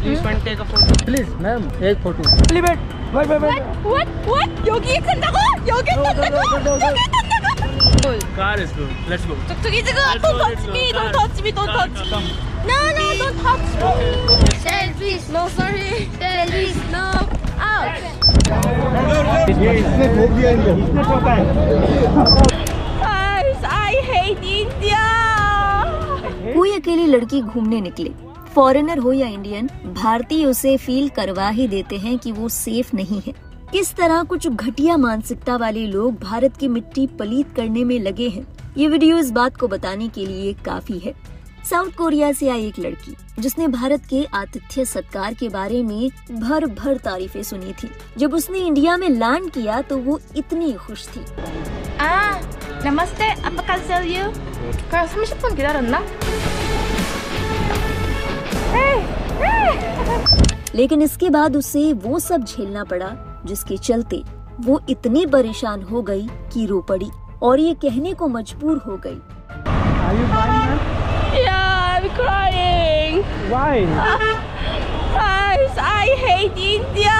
Please can take a photo. Please, ma'am, एक photo. Please wait. What? 여기 간다고? 여기 간다고? 여기 간다고? Car is good. Let's go. 저기 지금 don't touch me, don't touch me, don't touch me. No, don't touch me. Selfies. No, sorry. Selfies. No. Out. Guys, I hate India. कोई अकेली लड़की घूमने निकले, foreigner हो या Indian, भारतीय उसे feel करवा ही देते हैं कि वो सेफ नहीं है। किस तरह कुछ घटिया मानसिकता वाले लोग भारत की मिट्टी पलीत करने में लगे हैं, ये वीडियो इस बात को बताने के लिए काफी है। साउथ कोरिया से आई एक लड़की जिसने भारत के आतिथ्य सत्कार के बारे में भर भर तारीफें सुनी थी। जब उसने इंडिया में लैंड किया तो वो इतनी खुश थी। नमस्ते, 아빠 can sell you? 그럼 30분 기다렸나? लेकिन इसके बाद उसे वो सब झेलना पड़ा जिसके चलते वो इतनी परेशान हो गई कि रो पड़ी और ये कहने को मजबूर हो गई। Are you fine, ma'am? Yeah, I'm crying. Why? Guys, I hate India.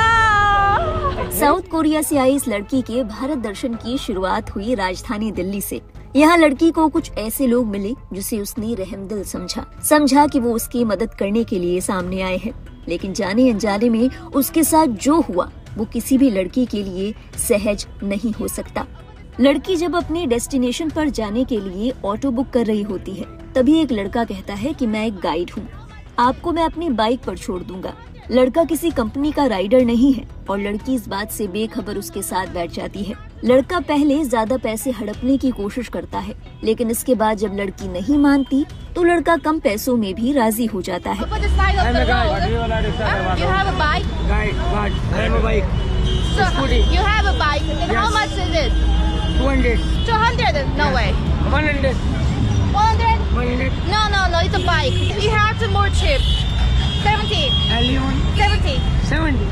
South Korea से आई इस लड़की के भारत दर्शन की शुरुआत हुई राजधानी दिल्ली से। यहाँ लड़की को कुछ ऐसे लोग मिले जिसे उसने रहमदिल समझा कि वो उसकी मदद करने के लिए सामने आए हैं। लेकिन जाने अनजाने में उसके साथ जो हुआ वो किसी भी लड़की के लिए सहज नहीं हो सकता। लड़की जब अपने डेस्टिनेशन पर जाने के लिए ऑटो बुक कर रही होती है, तभी एक लड़का कहता है कि मैं एक गाइड हूँ, आपको मैं अपनी बाइक पर छोड़ दूंगा। लड़का किसी कंपनी का राइडर नहीं है और लड़की इस बात से बेखबर उसके साथ बैठ जाती है। लड़का पहले ज्यादा पैसे हड़पने की कोशिश करता है, लेकिन इसके बाद जब लड़की नहीं मानती तो लड़का कम पैसों में भी राजी हो जाता है। You have a bike? Guide. I have a bike. So, Scooty. you have a bike. Then how Yes. much is it? 200. 200? No way. 100. 100? 100. No, it's a bike. You have to more cheap. 70. Alien. 70. 70.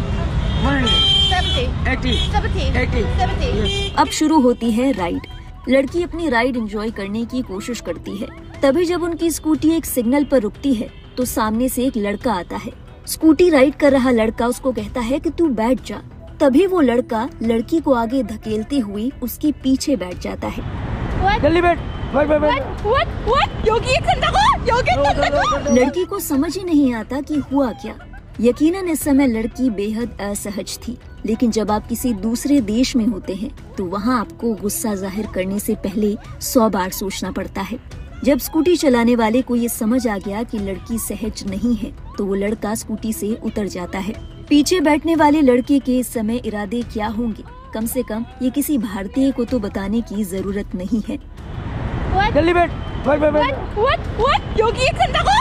100. 70. 80. 70. 80. 70. Yes. अब शुरू होती है ride. लड़की अपनी ride enjoy करने की कोशिश करती है। तभी जब उनकी स्कूटी एक सिग्नल पर रुकती है तो सामने से एक लड़का आता है। स्कूटी राइड कर रहा लड़का उसको कहता है कि तू बैठ जा। तभी वो लड़का लड़की को आगे धकेलते हुए उसके पीछे बैठ जाता है। What? जल्दी बैठ. What? 여기 간다고? लड़की को समझ ही नहीं आता कि हुआ क्या। यकीनन इस समय लड़की बेहद असहज थी, लेकिन जब आप किसी दूसरे देश में होते हैं तो वहाँ आपको गुस्सा जाहिर करने से पहले 100 बार सोचना पड़ता है। जब स्कूटी चलाने वाले को ये समझ आ गया कि लड़की सहज नहीं है तो वो लड़का स्कूटी से उतर जाता है। पीछे बैठने वाले लड़के के इस समय इरादे क्या होंगे, कम से कम ये किसी भारतीय को तो बताने की जरूरत नहीं है। जल्दी बैठ. What? 여기 간다고?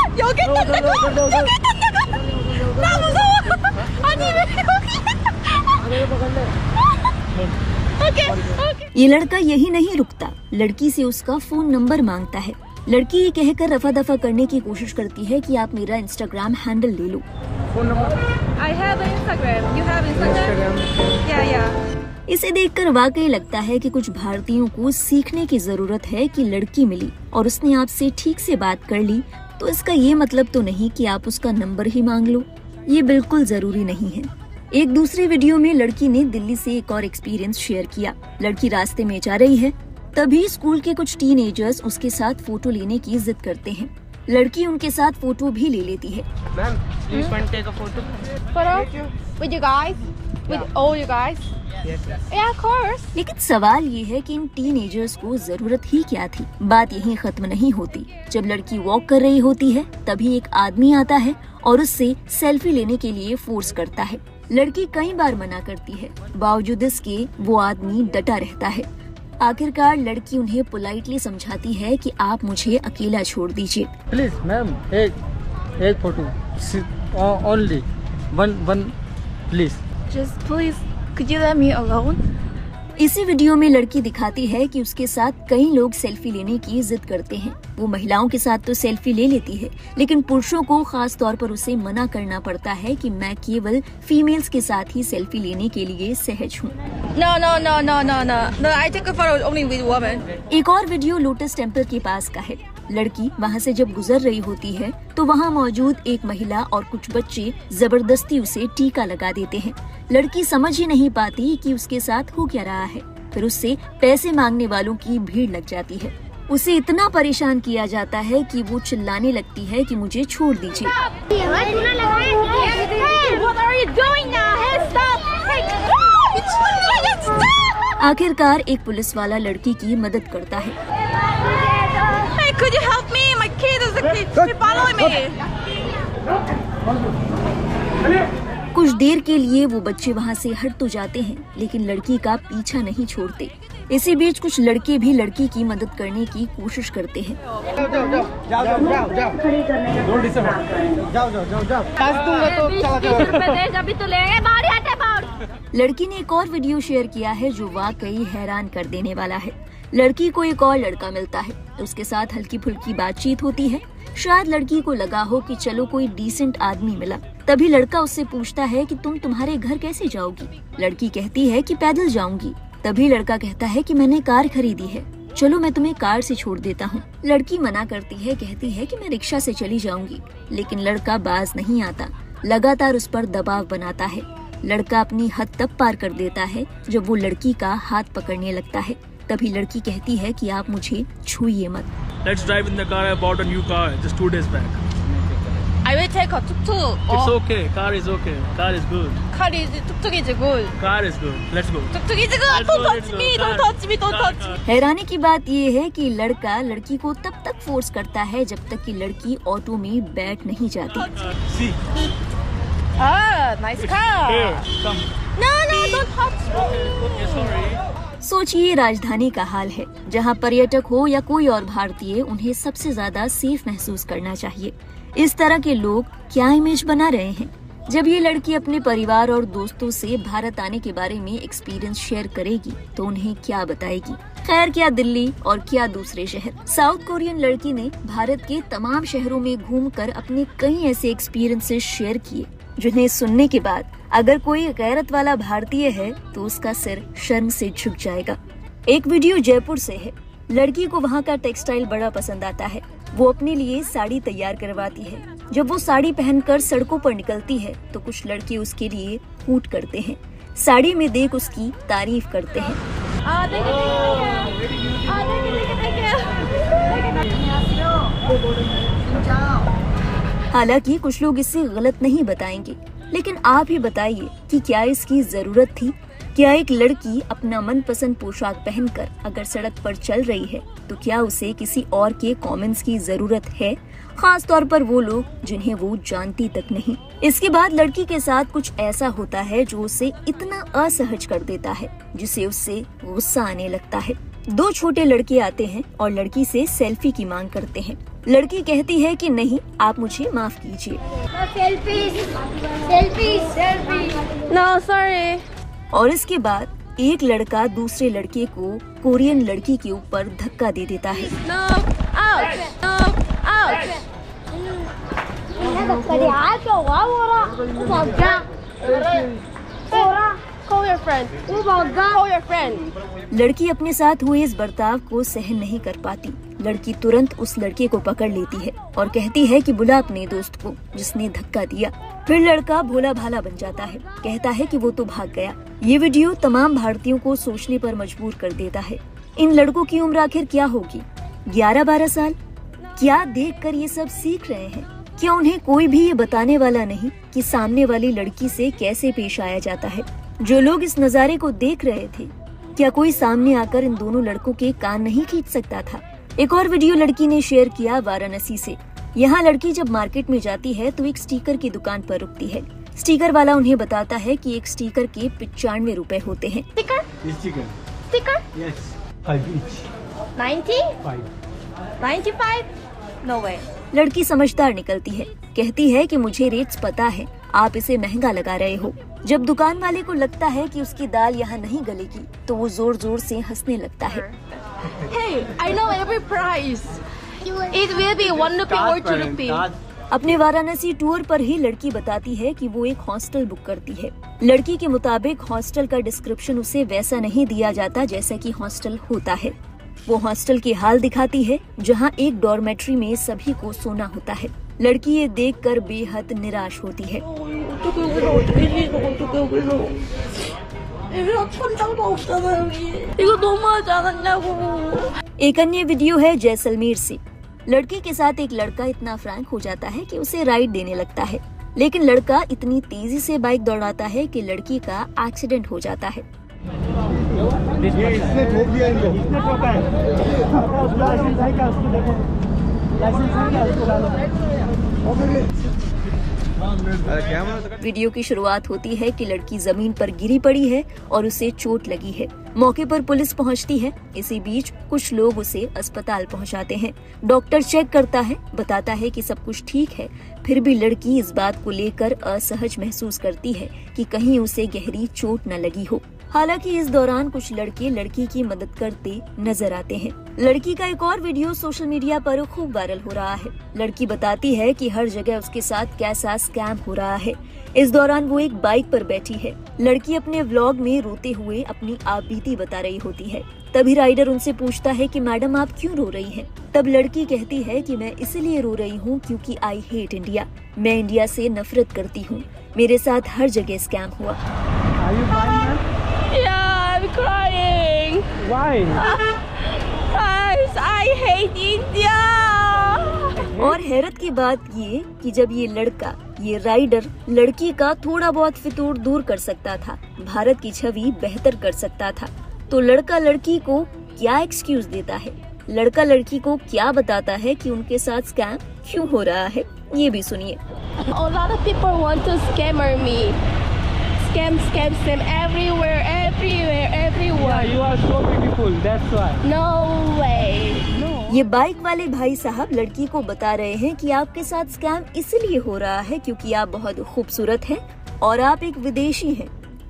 나 무서워. 아니 왜 여기? ये लड़का यही नहीं रुकता, लड़की से उसका फोन नंबर मांगता है। लड़की ये कहकर रफा दफा करने की कोशिश करती है कि आप मेरा इंस्टाग्राम हैंडल ले लो। Phone number. I have an Instagram. You have Instagram? Yeah. इसे देखकर वाकई लगता है कि कुछ भारतीयों को सीखने की जरूरत है कि लड़की मिली और उसने आपसे ठीक से बात कर ली तो इसका ये मतलब तो नहीं कि आप उसका नंबर ही मांग लो। ये बिल्कुल जरूरी नहीं है। एक दूसरे वीडियो में लड़की ने दिल्ली से एक और एक्सपीरियंस शेयर किया। लड़की रास्ते में जा रही है, तभी स्कूल के कुछ टीनेजर्स उसके साथ फोटो लेने की जिद करते हैं। लड़की उनके साथ फोटो भी ले लेती है। Ma'am, please can take a photo. Photo? With you guys? With all you guys? Yes. Yeah, of course. लेकिन सवाल ये है कि इन टीनेजर्स को जरूरत ही क्या थी। बात यहीं खत्म नहीं होती। जब लड़की वॉक कर रही होती है तभी एक आदमी आता है और उससे सेल्फी लेने के लिए फोर्स करता है। लड़की कई बार मना करती है, बावजूद इसके वो आदमी डटा रहता है। आखिरकार लड़की उन्हें पोलाइटली समझाती है कि आप मुझे अकेला छोड़ दीजिए। प्लीज मैम, एक photo. Only one. Please. Just please, could you let me alone? इसी वीडियो में लड़की दिखाती है कि उसके साथ कई लोग सेल्फी लेने की जिद करते हैं। वो महिलाओं के साथ तो सेल्फी ले लेती है, लेकिन पुरुषों को खास तौर पर उसे मना करना पड़ता है कि मैं केवल फीमेल्स के साथ ही सेल्फी लेने के लिए सहज हूँ। No, I take a photo only with women. एक और वीडियो लोटस टेम्पल के पास का है। लड़की वहाँ से जब गुजर रही होती है तो वहाँ मौजूद एक महिला और कुछ बच्चे जबरदस्ती उसे टीका लगा देते हैं। लड़की समझ ही नहीं पाती कि उसके साथ हो क्या रहा है। फिर उससे पैसे मांगने वालों की भीड़ लग जाती है। उसे इतना परेशान किया जाता है कि वो चिल्लाने लगती है कि मुझे छोड़ दीजिए। आखिरकार एक पुलिस वाला लड़की की मदद करता है। Could you help me? My kid is following me. कुछ देर के लिए वो बच्चे वहाँ से हट तो जाते हैं, लेकिन लड़की का पीछा नहीं छोड़ते। इसी बीच कुछ लड़के भी लड़की की मदद करने की कोशिश करते हैं। लड़की ने एक और वीडियो शेयर किया है जो वाकई हैरान कर देने वाला है। लड़की को एक और लड़का मिलता है, उसके साथ हल्की फुल्की बातचीत होती है। शायद लड़की को लगा हो कि चलो कोई डिसेंट आदमी मिला। तभी लड़का उससे पूछता है कि तुम्हारे घर कैसे जाओगी। लड़की कहती है कि पैदल जाऊंगी। तभी लड़का कहता है कि मैंने कार खरीदी है, चलो मैं तुम्हें कार से छोड़ देता हूँ। लड़की मना करती है, कहती है कि मैं रिक्शा से चली जाऊंगी, लेकिन लड़का बाज नहीं आता, लगातार उस पर दबाव बनाता है। लड़का अपनी हद तब पार कर देता है जब वो लड़की का हाथ पकड़ने लगता है। तभी लड़की कहती है कि आप मुझे छूइए मत। Let's drive in the car. I bought a new car just 2 days back. I will take a tuk-tuk. It's okay. Car is okay. Car is good. Tuk-tuk is good. Car is good. Let's go. Tuk-tuk is good. Let's go, Don't let's touch go. me. Don't touch me. Don't touch me. हैरानी की बात ये है कि लड़का लड़की को तब तक फोर्स करता है जब तक कि लड़की ऑटो में बैठ नहीं जाती। See. Ah, nice car. Here, come. No, don't touch me. Okay, sorry. सोचिए राजधानी का हाल है, जहां पर्यटक हो या कोई और भारतीय, उन्हें सबसे ज्यादा सेफ महसूस करना चाहिए। इस तरह के लोग क्या इमेज बना रहे हैं। जब ये लड़की अपने परिवार और दोस्तों से भारत आने के बारे में एक्सपीरियंस शेयर करेगी तो उन्हें क्या बताएगी। खैर, क्या दिल्ली और क्या दूसरे शहर। साउथ कोरियन लड़की ने भारत के तमाम शहरों में घूमकर अपने कई ऐसे एक्सपीरियंसेस शेयर किए जिन्हें सुनने के बाद अगर कोई गैरत वाला भारतीय है तो उसका सिर शर्म से झुक जाएगा। एक वीडियो जयपुर से है। लड़की को वहाँ का टेक्सटाइल बड़ा पसंद आता है। वो अपने लिए साड़ी तैयार करवाती है। जब वो साड़ी पहनकर सड़कों पर निकलती है तो कुछ लड़के उसके लिए हूट करते हैं, साड़ी में देख उसकी तारीफ करते हैं। हालांकि कुछ लोग इससे गलत नहीं बताएंगे, लेकिन आप ही बताइए कि क्या इसकी जरूरत थी। क्या एक लड़की अपना मनपसंद पोशाक पहनकर अगर सड़क पर चल रही है तो क्या उसे किसी और के कमेंट्स की जरूरत है, खास तौर पर वो लोग जिन्हें वो जानती तक नहीं। इसके बाद लड़की के साथ कुछ ऐसा होता है जो उसे इतना असहज कर देता है जिसे उससे गुस्सा आने लगता है। 2 छोटे लड़के आते हैं और लड़की से सेल्फी की मांग करते हैं। लड़की कहती है कि नहीं, आप मुझे माफ कीजिए। No, sorry. और इसके बाद एक लड़का दूसरे लड़के को कोरियन लड़की के ऊपर धक्का दे देता है। No, out. No, out. Call your friend. Call your friend. लड़की अपने साथ हुए इस बर्ताव को सहन नहीं कर पाती। लड़की तुरंत उस लड़के को पकड़ लेती है और कहती है कि बुला अपने दोस्त को जिसने धक्का दिया। फिर लड़का भोला भाला बन जाता है, कहता है कि वो तो भाग गया। ये वीडियो तमाम भारतीयों को सोचने पर मजबूर कर देता है। इन लड़कों की उम्र आखिर क्या होगी? 11-12 साल? क्या देखकर ये सब सीख रहे हैं? क्या उन्हें कोई भी ये बताने वाला नहीं कि सामने वाली लड़की से कैसे पेश आया जाता है? जो लोग इस नज़ारे को देख रहे थे, क्या कोई सामने आकर इन दोनों लड़कों के कान नहीं खींच सकता था? एक और वीडियो लड़की ने शेयर किया वाराणसी से। यहाँ लड़की जब मार्केट में जाती है तो एक स्टिकर की दुकान पर रुकती है। स्टिकर वाला उन्हें बताता है कि एक स्टिकर के 95 रुपए होते हैं। Sticker? Yes, 5 each. 90? 5. 95? No way. लड़की समझदार निकलती है, कहती है कि मुझे रेट्स पता है, आप इसे महंगा लगा रहे हो। जब दुकान वाले को लगता है कि उसकी दाल यहाँ नहीं गलेगी तो वो जोर जोर से हंसने लगता है। Hey, I know every price. It will be 1 rupee or 2 rupee. अपने वाराणसी टूर पर ही लड़की बताती है कि वो एक हॉस्टल बुक करती है। लड़की के मुताबिक हॉस्टल का डिस्क्रिप्शन उसे वैसा नहीं दिया जाता जैसा कि हॉस्टल होता है। वो हॉस्टल की हाल दिखाती है जहाँ एक डॉर्मेट्री में सभी को सोना होता है। लड़की ये देखकर बेहद निराश होती है। 어떻게 여기서 여기가 천장도 없잖아 여기. 이거 너무하지 않았냐고. एक अन्य वीडियो है जैसलमेर से। लड़की के साथ एक लड़का इतना फ्रैंक हो जाता है कि उसे राइड देने लगता है, लेकिन लड़का इतनी तेजी से बाइक दौड़ाता है कि लड़की का एक्सीडेंट हो जाता है। वीडियो की शुरुआत होती है कि लड़की जमीन पर गिरी पड़ी है और उसे चोट लगी है। मौके पर पुलिस पहुंचती है। इसी बीच कुछ लोग उसे अस्पताल पहुंचाते हैं। डॉक्टर चेक करता है, बताता है कि सब कुछ ठीक है। फिर भी लड़की इस बात को लेकर असहज महसूस करती है कि कहीं उसे गहरी चोट न लगी हो। हालांकि इस दौरान कुछ लड़के लड़की की मदद करते नजर आते हैं। लड़की का एक और वीडियो सोशल मीडिया पर खूब वायरल हो रहा है। लड़की बताती है कि हर जगह उसके साथ कैसा स्कैम हो रहा है। इस दौरान वो एक बाइक पर बैठी है। लड़की अपने व्लॉग में रोते हुए अपनी आपबीती बता रही होती है। तभी राइडर उनसे पूछता है कि मैडम आप क्यों रो रही हैं? तब लड़की कहती है कि मैं इसलिए रो रही हूँ क्योंकि आई हेट इंडिया। मैं इंडिया से नफरत करती हूँ। मेरे साथ हर जगह स्कैम हुआ। Yeah, I'm crying. Why? Guys, I hate India. और हैरत की बात ये कि जब ये राइडर लड़की का थोड़ा बहुत फितूर दूर कर सकता था, भारत की छवि बेहतर कर सकता था, तो लड़का लड़की को क्या एक्सक्यूज देता है? लड़का लड़की को क्या बताता है कि उनके साथ स्कैम क्यों हो रहा है? ये भी सुनिए। A lot of people want to scammer me. Scam everywhere. Yeah, you are so beautiful. That's why. No way. ये बाइक वाले भाई साहब लड़की को बता रहे हैं कि आपके साथ स्कैम इसलिए हो रहा है क्योंकि आप बहुत खूबसूरत हैं और आप एक विदेशी हैं।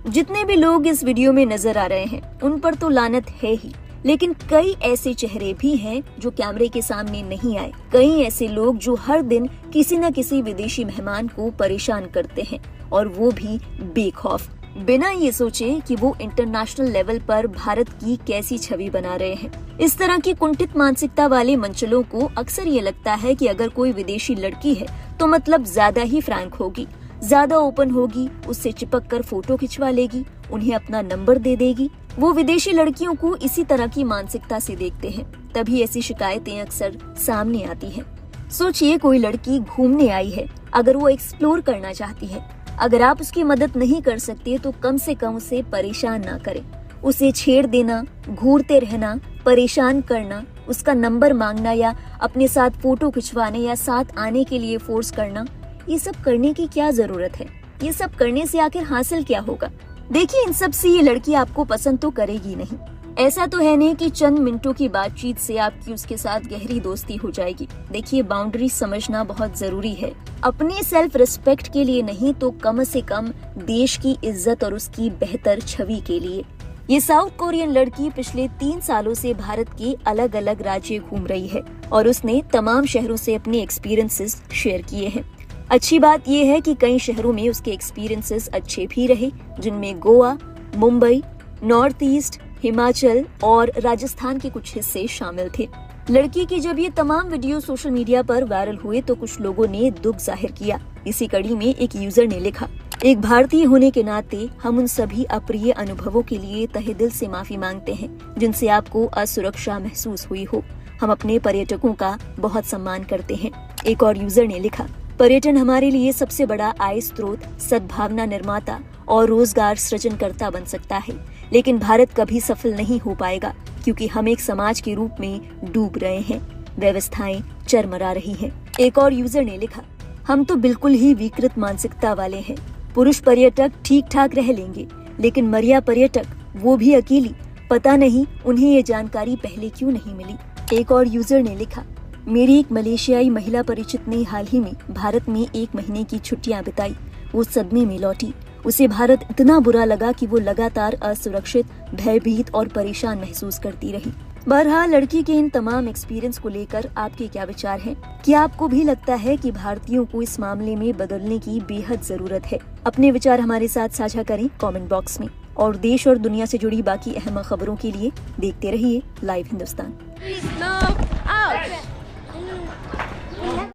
जितने भी लोग इस वीडियो में नजर आ रहे हैं उन पर तो लानत है ही, लेकिन कई ऐसे चेहरे भी हैं जो कैमरे के सामने नहीं आए। कई ऐसे लोग जो हर दिन किसी न किसी विदेशी मेहमान को परेशान करते हैं और वो भी बेखौफ, बिना ये सोचे कि वो इंटरनेशनल लेवल पर भारत की कैसी छवि बना रहे हैं। इस तरह की कुंठित मानसिकता वाले मंचलों को अक्सर ये लगता है कि अगर कोई विदेशी लड़की है तो मतलब ज्यादा ही फ्रैंक होगी, ज्यादा ओपन होगी, उससे चिपक कर फोटो खिंचवा लेगी, उन्हें अपना नंबर दे देगी। वो विदेशी लड़कियों को इसी तरह की मानसिकता से देखते हैं, तभी ऐसी शिकायतें अक्सर सामने आती हैं। सोचिए कोई लड़की घूमने आई है, अगर वो एक्सप्लोर करना चाहती है, अगर आप उसकी मदद नहीं कर सकते तो कम से कम उसे परेशान ना करें। उसे छेड़ देना, घूरते रहना, परेशान करना, उसका नंबर मांगना या अपने साथ फोटो खिंचवाने या साथ आने के लिए फोर्स करना, ये सब करने की क्या जरूरत है? ये सब करने से आखिर हासिल क्या होगा? देखिए, इन सब से ये लड़की आपको पसंद तो करेगी नहीं। ऐसा तो है नहीं कि चंद मिनटों की बातचीत से आपकी उसके साथ गहरी दोस्ती हो जाएगी। देखिए, बाउंड्री समझना बहुत जरूरी है। अपने सेल्फ रिस्पेक्ट के लिए नहीं तो कम से कम देश की इज्जत और उसकी बेहतर छवि के लिए। ये साउथ कोरियन लड़की पिछले 3 सालों से भारत के अलग अलग राज्य घूम रही है और उसने तमाम शहरों से अपने एक्सपीरियंसेस शेयर किए हैं। अच्छी बात यह है कि कई शहरों में उसके एक्सपीरियंसेस अच्छे भी रहे, जिनमें गोवा, मुंबई, नॉर्थ ईस्ट, हिमाचल और राजस्थान के कुछ हिस्से शामिल थे। लड़की की जब ये तमाम वीडियो सोशल मीडिया पर वायरल हुए तो कुछ लोगों ने दुख जाहिर किया। इसी कड़ी में एक यूजर ने लिखा, एक भारतीय होने के नाते हम उन सभी अप्रिय अनुभवों के लिए तहे दिल से माफी मांगते हैं जिनसे आपको असुरक्षा महसूस हुई हो। हम अपने पर्यटकों का बहुत सम्मान करते हैं। एक और यूजर ने लिखा, पर्यटन हमारे लिए सबसे बड़ा आय स्रोत, सद्भावना निर्माता और रोजगार सृजनकर्ता बन सकता है, लेकिन भारत कभी सफल नहीं हो पाएगा क्योंकि हम एक समाज के रूप में डूब रहे हैं, व्यवस्थाएं चरमरा रही हैं। एक और यूजर ने लिखा, हम तो बिल्कुल ही विकृत मानसिकता वाले हैं। पुरुष पर्यटक ठीक ठाक रह लेंगे, लेकिन महिला पर्यटक, वो भी अकेली, पता नहीं उन्हें ये जानकारी पहले क्यों नहीं मिली। एक और यूजर ने लिखा, मेरी एक मलेशियाई महिला परिचित ने हाल ही में भारत में 1 महीने की छुट्टियां बिताई। वो सदमे में लौटी। उसे भारत इतना बुरा लगा कि वो लगातार असुरक्षित, भयभीत और परेशान महसूस करती रही। बहरहाल, लड़की के इन तमाम एक्सपीरियंस को लेकर आपके क्या विचार हैं? क्या आपको भी लगता है कि भारतीयों को इस मामले में बदलने की बेहद जरूरत है? अपने विचार हमारे साथ साझा करें कमेंट बॉक्स में। और देश और दुनिया से जुड़ी बाकी अहम खबरों के लिए देखते रहिए लाइव हिंदुस्तान। No, out.